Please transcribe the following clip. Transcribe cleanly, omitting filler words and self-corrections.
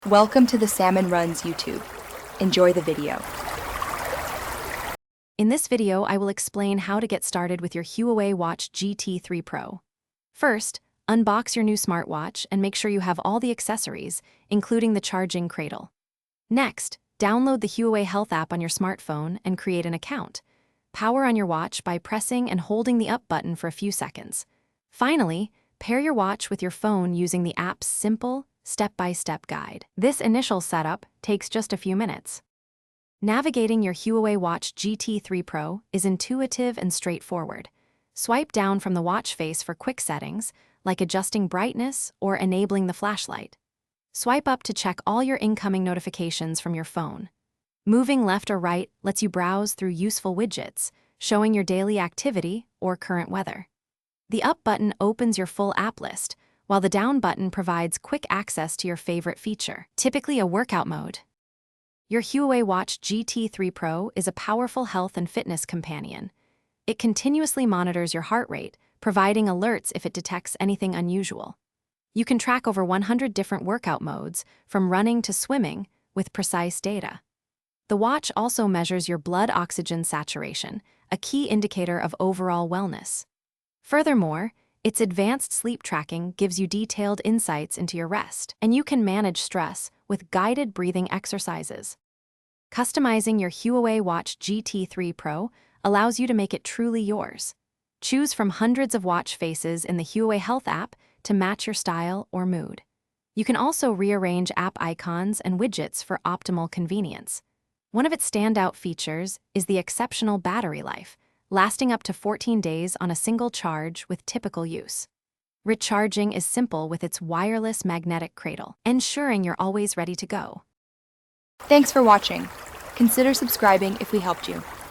Welcome to the Salmon Runs YouTube. Enjoy the video. In this video, I will explain how to get started with your Huawei Watch GT 3 Pro. First, unbox your new smartwatch and make sure you have all the accessories, including the charging cradle. Next, download the Huawei Health app on your smartphone and create an account. Power on your watch by pressing and holding the up button for a few seconds. Finally, pair your watch with your phone using the app's simple, step-by-step guide. This initial setup takes just a few minutes. Navigating your Huawei Watch GT 3 Pro is intuitive and straightforward. Swipe down from the watch face for quick settings, like adjusting brightness or enabling the flashlight. Swipe up to check all your incoming notifications from your phone. Moving left or right lets you browse through useful widgets, showing your daily activity or current weather. The up button opens your full app list, while the down button provides quick access to your favorite feature, typically a workout mode. Your Huawei Watch GT 3 Pro is a powerful health and fitness companion. It continuously monitors your heart rate, providing alerts if it detects anything unusual. You can track over 100 different workout modes, from running to swimming, with precise data. The watch also measures your blood oxygen saturation, a key indicator of overall wellness. Furthermore, its advanced sleep tracking gives you detailed insights into your rest, and you can manage stress with guided breathing exercises. Customizing your Huawei Watch GT 3 Pro allows you to make it truly yours. Choose from hundreds of watch faces in the Huawei Health app to match your style or mood. You can also rearrange app icons and widgets for optimal convenience. One of its standout features is the exceptional battery life, lasting up to 14 days on a single charge with typical use. Recharging is simple with its wireless magnetic cradle, ensuring you're always ready to go. Thanks for watching. Consider subscribing if we helped you.